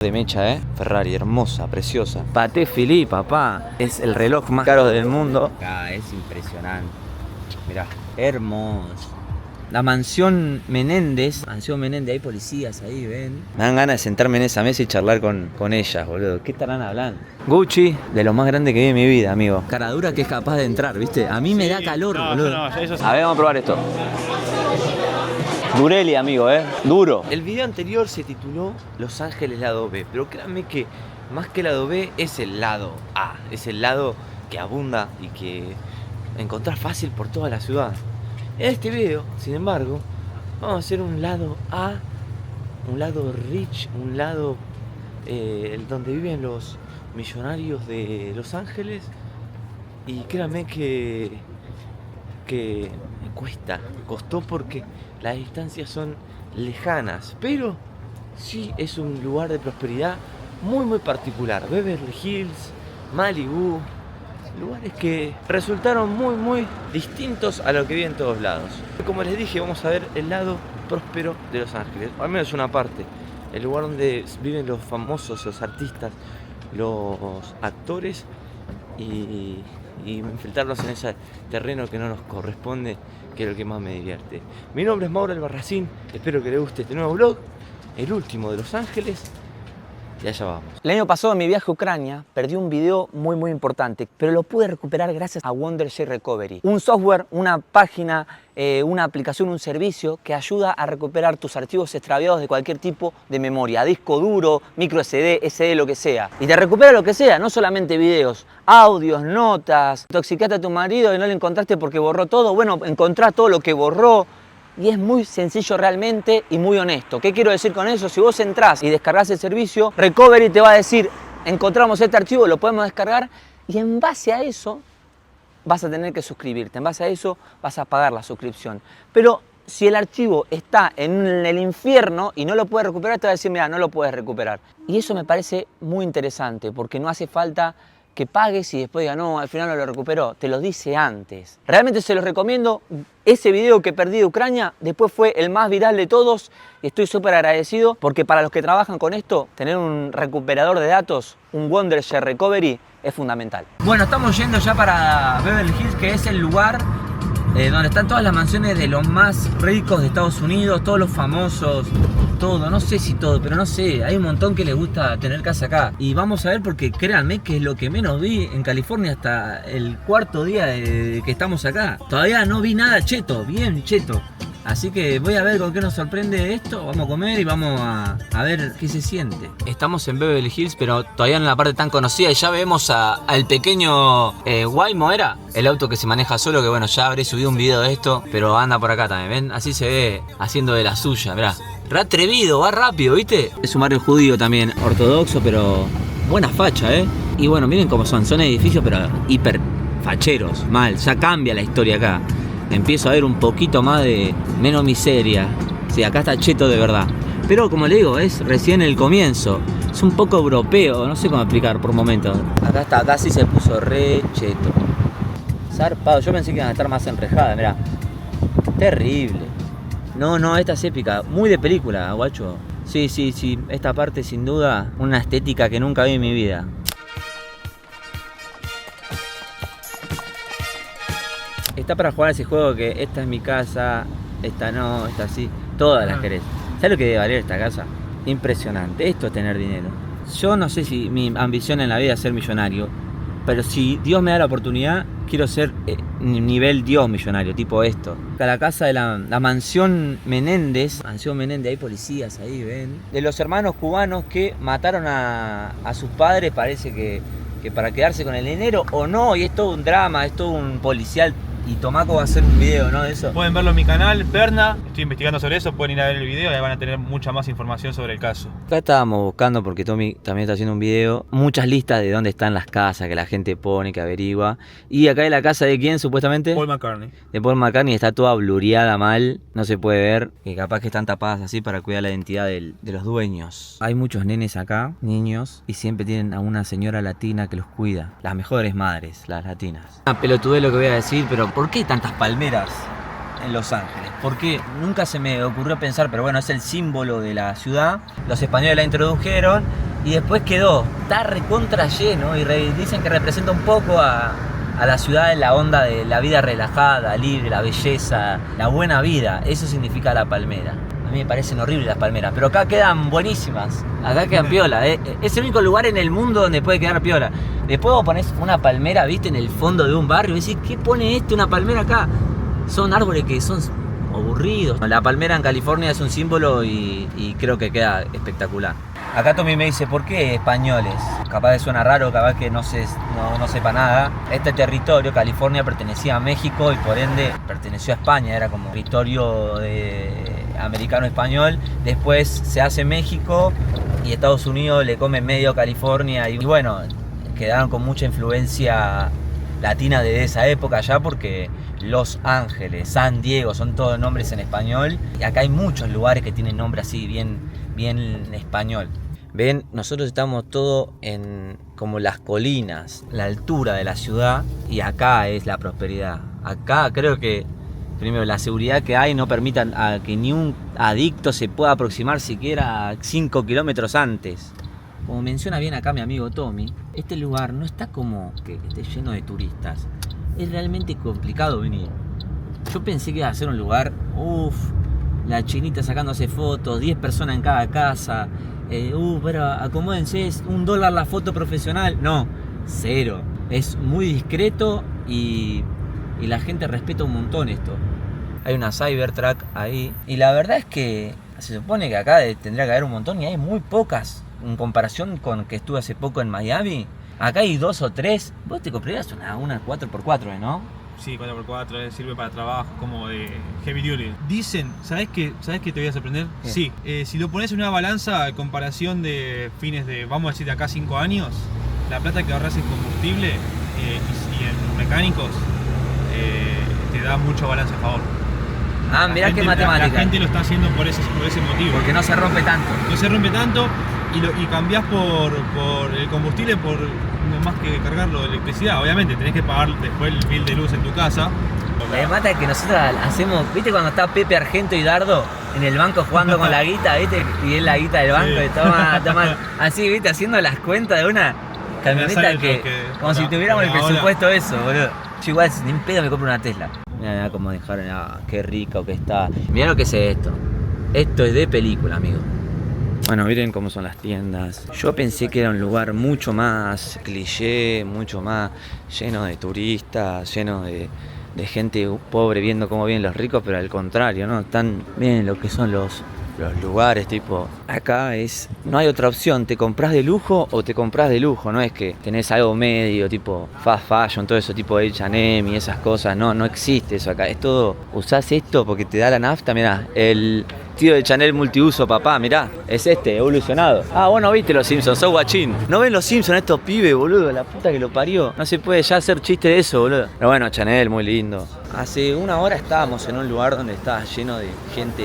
De mecha, Ferrari, hermosa, preciosa. Patek Philippe, papá. Es el reloj más caro del mundo. Ah, es impresionante. Mirá, hermoso. La mansión Menéndez. Mansión Menéndez, hay policías ahí, ven. Me dan ganas de sentarme en esa mesa y charlar con ellas, boludo. ¿Qué estarán hablando? Gucci, de lo más grande que vi en mi vida, amigo. Cara dura que es capaz de entrar, ¿viste? A mí me da calor, boludo. A ver, vamos a probar esto. Durelli, amigo, duro. El video anterior se tituló Los Ángeles lado B, pero créanme que más que el lado B es el lado A. Es el lado que abunda y que encontrás fácil por toda la ciudad. En este video, sin embargo, vamos a hacer un lado A, un lado rich, un lado donde viven los millonarios de Los Ángeles. Y créanme que me costó porque las distancias son lejanas, pero sí es un lugar de prosperidad muy muy particular. Beverly Hills, Malibu, lugares que resultaron muy muy distintos a lo que vi en todos lados. Como les dije, vamos a ver el lado próspero de Los Ángeles, al menos una parte, el lugar donde viven los famosos, los artistas, los actores y enfrentarnos en ese terreno que no nos corresponde, que es lo que más me divierte. Mi nombre es Mauro Albarracín, espero que les guste este nuevo vlog, el último de Los Ángeles, y allá vamos. El año pasado en mi viaje a Ucrania perdí un video muy muy importante, pero lo pude recuperar gracias a Wondershare Recovery, un software, una página, una aplicación, un servicio que ayuda a recuperar tus archivos extraviados de cualquier tipo de memoria, disco duro, micro SD, SD, lo que sea. Y te recupera lo que sea, no solamente videos, audios, notas. Intoxicaste a tu marido y no lo encontraste porque borró todo. Bueno, encontrás todo lo que borró. Y es muy sencillo realmente y muy honesto. ¿Qué quiero decir con eso? Si vos entrás y descargás el servicio, Recovery te va a decir, encontramos este archivo, lo podemos descargar, y en base a eso vas a tener que suscribirte. En base a eso vas a pagar la suscripción. Pero si el archivo está en el infierno y no lo puedes recuperar, te va a decir, mira, no lo puedes recuperar. Y eso me parece muy interesante, porque no hace falta que pagues y después diga, no, al final no lo recuperó. Te lo dice antes. Realmente se los recomiendo. Ese video que perdí de Ucrania después fue el más viral de todos y estoy súper agradecido porque para los que trabajan con esto, tener un recuperador de datos, un Wondershare Recovery, es fundamental. Bueno, estamos yendo ya para Beverly Hills, que es el lugar donde están todas las mansiones de los más ricos de Estados Unidos, todos los famosos, todo, no sé si todo, pero no sé, hay un montón que les gusta tener casa acá. Y vamos a ver porque créanme que es lo que menos vi en California hasta el cuarto día de que estamos acá. Todavía no vi nada cheto, bien cheto. Así que voy a ver con qué nos sorprende esto. Vamos a comer y vamos a ver qué se siente. Estamos en Beverly Hills, pero todavía en la parte tan conocida. Y ya vemos al pequeño Waymo, ¿era? El auto que se maneja solo, que bueno, ya habré subido un video de esto, pero anda por acá también, ¿ven? Así se ve haciendo de la suya, mirá. Re atrevido, va rápido, ¿viste? Es un barrio judío también, ortodoxo, pero buena facha, Y bueno, miren cómo son edificios, pero hiper facheros, mal. Ya cambia la historia acá. Empiezo a ver un poquito más de menos miseria. Sí, acá está cheto de verdad. Pero como le digo, es recién el comienzo. Es un poco europeo, no sé cómo explicar por momentos. Acá sí se puso re cheto. Zarpado, yo pensé que iban a estar más enrejadas, mirá. Terrible. No, esta es épica. Muy de película, guacho. Sí, esta parte sin duda, una estética que nunca vi en mi vida. Está para jugar ese juego que esta es mi casa, esta no, esta sí, todas las querés. ¿Sabes lo que debe valer esta casa? Impresionante, esto es tener dinero. Yo no sé si mi ambición en la vida es ser millonario, pero si Dios me da la oportunidad, quiero ser nivel Dios millonario, tipo esto. Acá la casa de la mansión Menéndez, hay policías ahí, ven. De los hermanos cubanos que mataron a sus padres, parece que para quedarse con el dinero o no, y es todo un drama, es todo un policial. Y Tomaco va a hacer un video, ¿no? De eso. Pueden verlo en mi canal, Perna. Estoy investigando sobre eso, pueden ir a ver el video y ahí van a tener mucha más información sobre el caso. Acá estábamos buscando, porque Tommy también está haciendo un video, muchas listas de dónde están las casas que la gente pone, que averigua. Y acá hay la casa de quién, supuestamente. Paul McCartney. De Paul McCartney, está toda blureada mal, no se puede ver. Que capaz que están tapadas así para cuidar la identidad de los dueños. Hay muchos nenes acá, niños, y siempre tienen a una señora latina que los cuida. Las mejores madres, las latinas. Una pelotudez lo que voy a decir, pero ¿por qué tantas palmeras? en Los Ángeles. Porque nunca se me ocurrió pensar, pero bueno, es el símbolo de la ciudad. Los españoles la introdujeron y después quedó. Está recontra lleno y dicen que representa un poco a la ciudad en la onda de la vida relajada, libre, la belleza, la buena vida. Eso significa La Palmera. A mí me parecen horribles las palmeras, pero acá quedan buenísimas. Acá quedan piola. Es el único lugar en el mundo donde puede quedar piola. Después vos ponés una palmera, viste, en el fondo de un barrio y decís, ¿qué pone una palmera acá? Son árboles que son aburridos. La palmera en California es un símbolo y creo que queda espectacular. Acá Tommy me dice, ¿por qué españoles? Capaz que suena raro, capaz que no sepa nada. Este territorio, California, pertenecía a México y por ende perteneció a España. Era como territorio americano-español. Después se hace México y Estados Unidos le come medio California. Y bueno, quedaron con mucha influencia latina de esa época ya porque Los Ángeles, San Diego, son todos nombres en español. Y acá hay muchos lugares que tienen nombre así bien en español. Ven, nosotros estamos todo en como las colinas, la altura de la ciudad, y acá es la prosperidad. Acá creo que primero la seguridad que hay no permite a que ni un adicto se pueda aproximar siquiera 5 kilómetros antes. Como menciona bien acá mi amigo Tommy, este lugar no está como que esté lleno de turistas. Es realmente complicado venir. Yo pensé que iba a ser un lugar, la chinita sacándose fotos, 10 personas en cada casa, pero acomódense, es $1 la foto profesional. No, 0. Es muy discreto y la gente respeta un montón esto. Hay una Cybertruck ahí y la verdad es que se supone que acá tendría que haber un montón y hay muy pocas en comparación con que estuve hace poco en Miami. Acá hay 2 o 3. Vos te comprarías una 4x4, ¿no? Sí, 4x4 sirve para trabajo como de heavy duty. Dicen, ¿sabes qué te voy a sorprender? ¿Qué? Sí, si lo pones en una balanza a comparación de fines de, vamos a decir, de acá 5 años, la plata que ahorras en combustible y en mecánicos te da mucho balance a favor. Mirá qué matemática. La gente lo está haciendo por ese motivo. Porque no se rompe tanto. No se rompe tanto y cambiás por el combustible por más que cargarlo de electricidad. Obviamente tenés que pagar después el bill de luz en tu casa. Me mata que nosotros hacemos, ¿viste cuando está Pepe Argento y Dardo en el banco jugando con la guita, ¿viste? Y es la guita del banco Sí. y toma, así, ¿viste? Haciendo las cuentas de una camioneta que como si tuviéramos el presupuesto eso, boludo. Yo igual ni en pedo me compro una Tesla. Mirá cómo dejaron, qué rico que está. Mirá lo que es esto. Esto es de película, amigo. Bueno, miren cómo son las tiendas. Yo pensé que era un lugar mucho más cliché, mucho más lleno de turistas, lleno de gente pobre viendo cómo vienen los ricos, pero al contrario, ¿no? Están bien lo que son los lugares, tipo, acá no hay otra opción, te compras de lujo o te compras de lujo, no es que tenés algo medio, tipo fast fashion, todo eso, tipo H&M y esas cosas, no existe eso acá, es todo, usás esto porque te da la nafta, mirá, el tío de Chanel multiuso, papá, mirá, es evolucionado. Vos no viste los Simpsons, sos guachín. ¿No ven los Simpsons estos pibes, boludo? La puta que lo parió. No se puede ya hacer chiste de eso, boludo. Pero bueno, Chanel, muy lindo. Hace una hora estábamos en un lugar donde estaba lleno de gente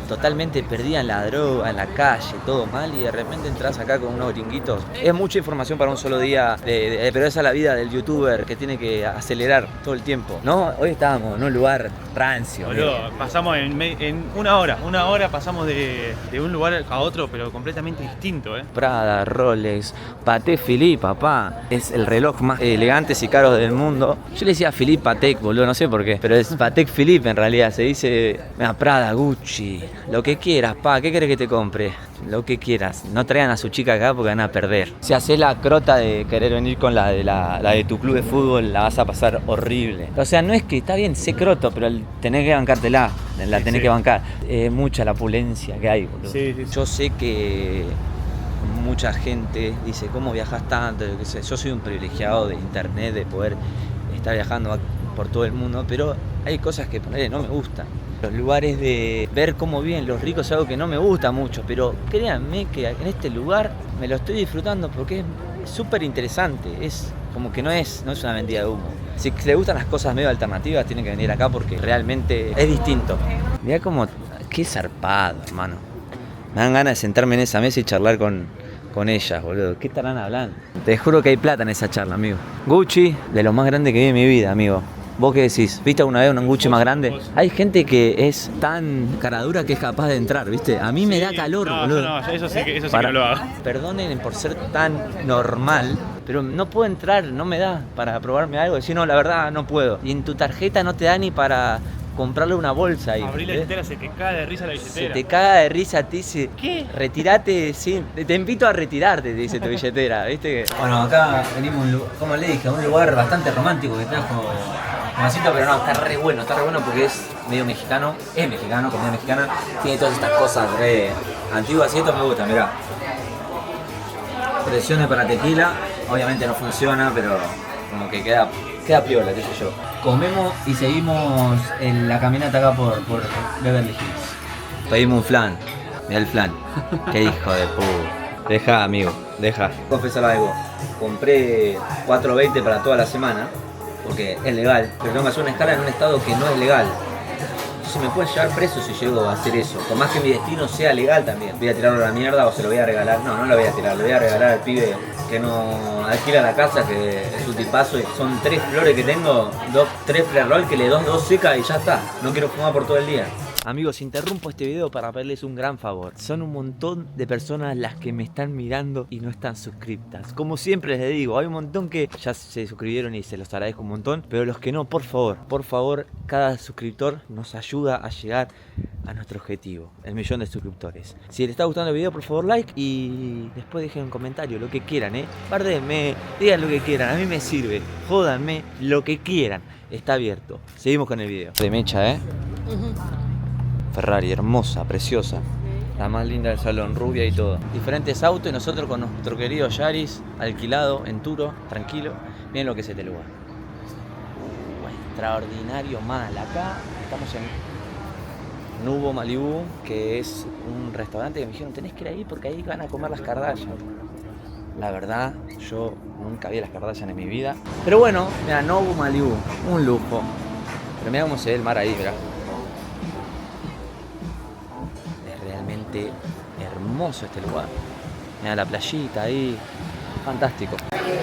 totalmente perdida en la droga, en la calle, todo mal, y de repente entras acá con unos gringuitos. Es mucha información para un solo día, pero esa es la vida del youtuber que tiene que acelerar todo el tiempo. No, hoy estábamos en un lugar rancio. Boludo, pasamos en una hora pasamos de un lugar a otro, pero completamente distinto, Prada, Rolex, Patek Philippe, papá. Es el reloj más elegantes y caros del mundo. Yo le decía Philippe Patek, boludo, no sé por qué, pero es Patek Philippe en realidad. Se dice, mira, Prada, Gucci, lo que quieras, pa, ¿qué querés que te compre? Lo que quieras. No traigan a su chica acá porque van a perder. Si haces la crota de querer venir con la de tu club de fútbol, la vas a pasar horrible. O sea, no es que está bien, sé croto, pero tenés que bancártela. La tenés que bancar. Mucha la opulencia que hay, boludo. Sí. Yo sé que mucha gente dice, ¿cómo viajas tanto? Yo soy un privilegiado de internet, de poder estar viajando por todo el mundo, pero hay cosas que no me gustan. Los lugares de ver cómo viven los ricos es algo que no me gusta mucho, pero créanme que en este lugar me lo estoy disfrutando porque es súper interesante. Es como que no es una mentira de humo. Si les gustan las cosas medio alternativas, tienen que venir acá porque realmente es distinto. Mirá como, qué zarpado, hermano. Me dan ganas de sentarme en esa mesa y charlar con ellas, boludo. ¿Qué estarán hablando? Te juro que hay plata en esa charla, amigo. Gucci, de lo más grande que vi en mi vida, amigo. ¿Vos qué decís? ¿Viste alguna vez un anguche más grande? Hay gente que es tan caradura que es capaz de entrar, ¿viste? A mí me da calor, no, boludo. No, eso sí que no lo hago. Perdonen por ser tan normal, pero no puedo entrar, no me da para probarme algo. Decir, no, la verdad no puedo. Y en tu tarjeta no te da ni para comprarle una bolsa ahí. Abrí la billetera, se te cae de risa la billetera. Se te caga de risa, te dice, ¿qué? Retirate, sí, te invito a retirarte, te dice tu billetera, ¿viste? Bueno, acá venimos, como le dije, a un lugar bastante romántico que trajo Tomasito, pero no, está re bueno porque es medio mexicano, comida mexicana, tiene todas estas cosas re antiguas y esto me gusta, mirá. Presiones para tequila, obviamente no funciona, pero como que queda piola, qué sé yo. Comemos y seguimos en la caminata acá por Beverly Hills. Pedimos un flan, mirá el flan. Qué hijo de puta. Deja, amigo, deja. Confesar algo, compré 4.20 para toda la semana, porque es legal, pero tengo que hacer una escala en un estado que no es legal. Entonces me pueden llevar preso si llego a hacer eso. Por más que mi destino sea legal también. Voy a tirarlo a la mierda o se lo voy a regalar. No lo voy a tirar, le voy a regalar al pibe que no alquila la casa, que es un tipazo. Y son 3 flores que tengo, 3 flare roll que le doy 2 secas y ya está. No quiero fumar por todo el día. Amigos, interrumpo este video para pedirles un gran favor. Son un montón de personas las que me están mirando y no están suscriptas. Como siempre les digo, hay un montón que ya se suscribieron y se los agradezco un montón. Pero los que no, por favor, cada suscriptor nos ayuda a llegar a nuestro objetivo, el 1.000.000 de suscriptores. Si les está gustando el video, por favor, like y después dejen un comentario, lo que quieran, Bárdenme, digan lo que quieran, a mí me sirve. Jódanme, lo que quieran. Está abierto. Seguimos con el video. De mecha, Ferrari, hermosa, preciosa. La más linda del salón, rubia y todo. Diferentes autos y nosotros con nuestro querido Yaris, alquilado en Turo, tranquilo. Miren lo que es este lugar. Extraordinario mal. Acá estamos en Nubo Malibu, que es un restaurante que me dijeron, tenés que ir ahí porque ahí van a comer las Kardashian. La verdad, yo nunca vi las Kardashian en mi vida. Pero bueno, mira, Nubo Malibu, un lujo. Pero mira cómo se ve el mar ahí, mirá. Hermoso este lugar. Mira la playita ahí. Fantástico.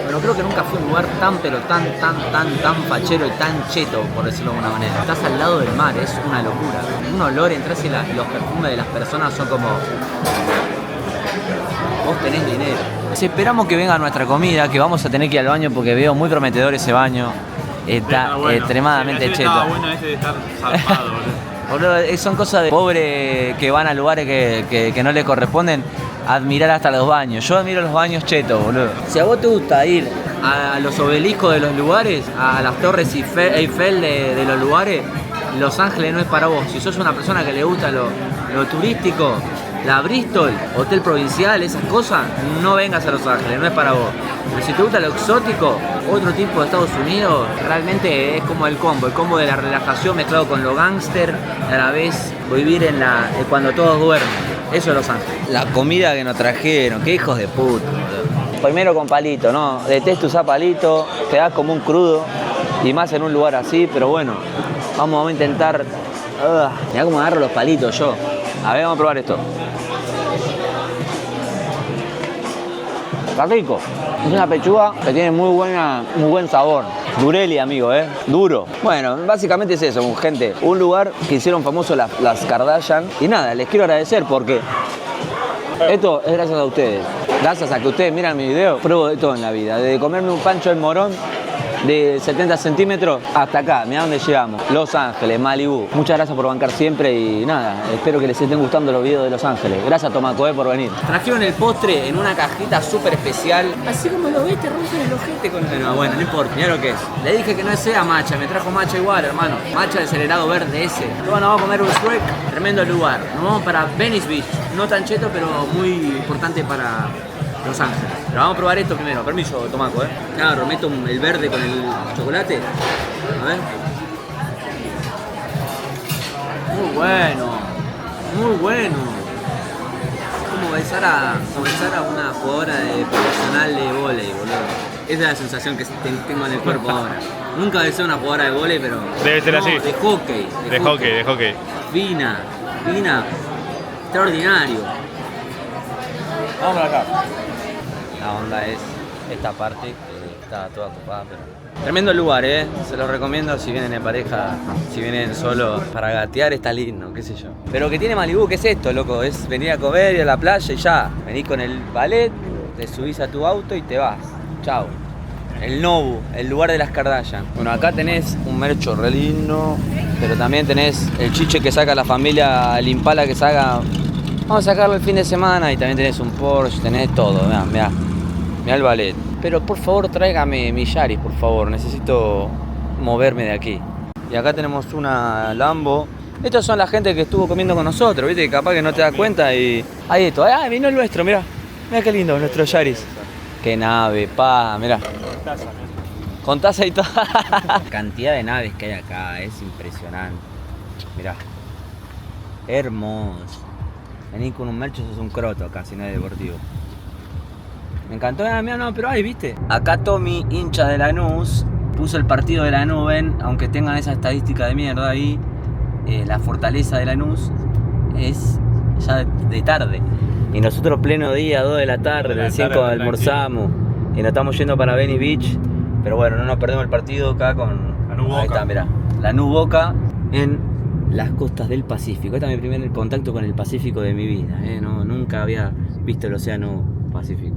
Bueno, creo que nunca fue un lugar tan tan fachero y tan cheto, por decirlo de alguna manera. Estás al lado del mar, es una locura. Un olor, entras y los perfumes de las personas son como... Vos tenés dinero. Esperamos que venga nuestra comida, que vamos a tener que ir al baño porque veo muy prometedor ese baño. Está bueno, extremadamente cheto. Estaba bueno de estar zarpado, boludo. Son cosas de pobre que van a lugares que no le corresponden admirar hasta los baños. Yo admiro los baños chetos, boludo. Si a vos te gusta ir a los obeliscos de los lugares, a las torres Eiffel de los lugares, Los Ángeles no es para vos. Si sos una persona que le gusta lo turístico, la Bristol, Hotel Provincial, esas cosas, no vengas a Los Ángeles, no es para vos. Pero si te gusta lo exótico, otro tipo de Estados Unidos, realmente es como el combo de la relajación mezclado con lo gángster, y a la vez vivir cuando todos duermen. Eso es Los Ángeles. La comida que nos trajeron, qué hijos de puta. Primero con palito, ¿no? Detesto usar palito, te das como un crudo, y más en un lugar así, pero bueno, vamos a intentar... mirá cómo agarro los palitos yo. A ver, vamos a probar esto. Está rico. Es una pechuga que tiene muy buen sabor. Dureli, amigo, duro. Bueno, básicamente es eso, gente. Un lugar que hicieron famoso las Kardashian. Y nada, les quiero agradecer porque esto es gracias a ustedes. Gracias a que ustedes miran mi video, pruebo de todo en la vida. Desde comerme un pancho de morón de 70 centímetros hasta acá, mirá dónde llegamos. Los Ángeles, Malibu. Muchas gracias por bancar siempre y nada, espero que les estén gustando los videos de Los Ángeles. Gracias, Tomaco, por venir. Trajeron el postre en una cajita súper especial. Así como lo ves, te rompen el ojete con el... No, bueno, no importa, mirá lo que es. Le dije que no sea matcha, me trajo matcha igual, hermano. Matcha del helado verde ese. Bueno, vamos a comer un Shrek. Tremendo lugar. Nos vamos para Venice Beach. No tan cheto, pero muy importante para Los Ángeles. Pero vamos a probar esto primero. Permiso, Tomaco, Claro, meto el verde con el chocolate. A ver. Muy bueno. Muy bueno. Es como besar a una jugadora profesional de vóley, boludo. Esa es la sensación que tengo en el cuerpo ahora. Nunca besé a una jugadora de vóley, pero... Debe ser así. De hockey. De hockey. Fina. Extraordinario. Vamos acá. La onda es esta parte, Está toda copada, pero... Tremendo lugar, se los recomiendo si vienen en pareja, si vienen solo para gatear está lindo, qué sé yo. Pero que tiene Malibú, ¿qué es esto, loco? Es venir a comer, ir a la playa y ya. Venís con el ballet, te subís a tu auto y te vas. Chao. El Nobu, el lugar de las Kardashian. Bueno, acá tenés un mercho re lindo, pero también tenés el chiche que saca la familia, el Impala que saca... Vamos a sacarlo el fin de semana y también tenés un Porsche, tenés todo, mirá el ballet. Pero por favor tráigame mi Yaris, por favor, necesito moverme de aquí. Y acá tenemos una Lambo. Estos son la gente que estuvo comiendo con nosotros, viste, que capaz que no te das cuenta y... Ahí esto, vino el nuestro, mirá qué lindo, nuestro Yaris. Qué nave, mirá. Con taza y todo. La cantidad de naves que hay acá es impresionante. Mirá. Hermoso. Venís con un mercho, sos un croto acá, si no es deportivo. Me encantó, mira, no, pero ahí, ¿viste? Acá Tommy, hincha de Lanús, puso el partido de Lanús, aunque tengan esa estadística de mierda ahí, la fortaleza de Lanús es ya de tarde. Y nosotros pleno día, 2 de la tarde, de 5 almorzamos, y nos estamos yendo para Venice Beach, pero bueno, no nos perdemos el partido acá con... Lanús Boca. Ahí está, mirá, Lanús Boca en las costas del Pacífico. Este es mi primer contacto con el Pacífico de mi vida, no, nunca había visto el océano Pacífico.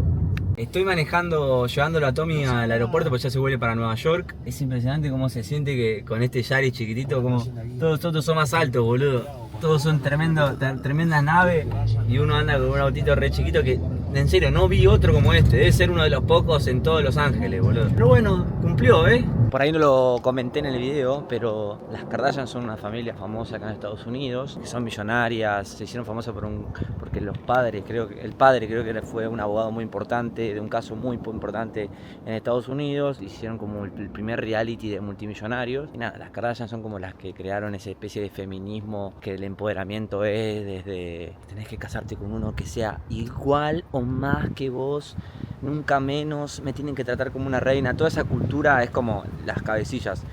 Estoy manejando, llevándolo a Tommy al aeropuerto porque ya se vuelve para Nueva York. Es impresionante cómo se siente que con este Yaris chiquitito, como todos son más altos, boludo. Todos son tremendas naves y uno anda con un autito re chiquito que, en serio, no vi otro como este. Debe ser uno de los pocos en todos Los Ángeles, boludo. Pero bueno, cumplió, Por ahí no lo comenté en el video, pero las Kardashian son una familia famosa acá en Estados Unidos, que son millonarias, se hicieron famosas porque los padres, el padre creo que fue un abogado muy importante, de un caso muy importante en Estados Unidos, hicieron como el primer reality de multimillonarios. Y nada, las Kardashian son como las que crearon esa especie de feminismo, que el empoderamiento es desde tenés que casarte con uno que sea igual o más que vos, nunca menos, me tienen que tratar como una reina. Toda esa cultura es como las cabecillas.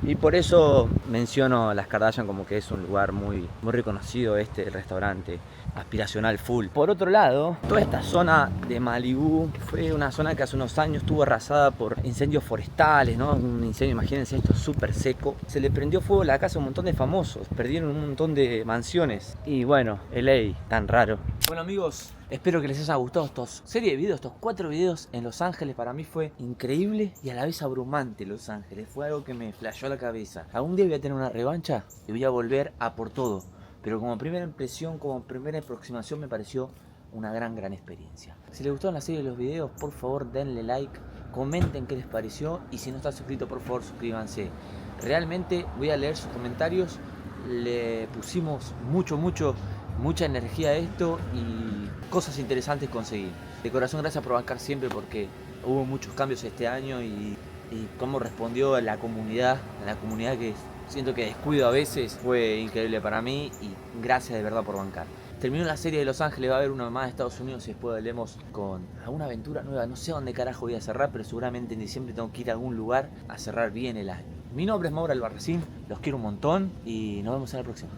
Y por eso menciono las Kardashian como que es un lugar muy reconocido, el restaurante aspiracional full. Por otro lado, toda esta zona de Malibú fue una zona que hace unos años estuvo arrasada por incendios forestales, ¿no? Un incendio, imagínense esto, súper seco. Se le prendió fuego a la casa a un montón de famosos, perdieron un montón de mansiones. Y bueno, LA, tan raro. Bueno amigos, espero que les haya gustado estos 4 videos en Los Ángeles. Para mí fue increíble y a la vez abrumante Los Ángeles. Fue algo que me flashó la cabeza. Algún día voy a tener una revancha y voy a volver a por todo. Pero como primera impresión, como primera aproximación me pareció una gran experiencia. Si les gustaron la serie de los videos, por favor denle like, comenten qué les pareció y si no están suscritos, por favor suscríbanse. Realmente voy a leer sus comentarios. Le pusimos mucha energía a esto y cosas interesantes conseguí. De corazón gracias por bancar siempre porque hubo muchos cambios este año y cómo respondió la comunidad que siento que descuido a veces, fue increíble para mí y gracias de verdad por bancar. Terminó la serie de Los Ángeles, va a haber una más de Estados Unidos y después volvemos con alguna aventura nueva. No sé dónde carajo voy a cerrar, pero seguramente en diciembre tengo que ir a algún lugar a cerrar bien el año. Mi nombre es Mauro Albarracín, los quiero un montón y nos vemos en la próxima.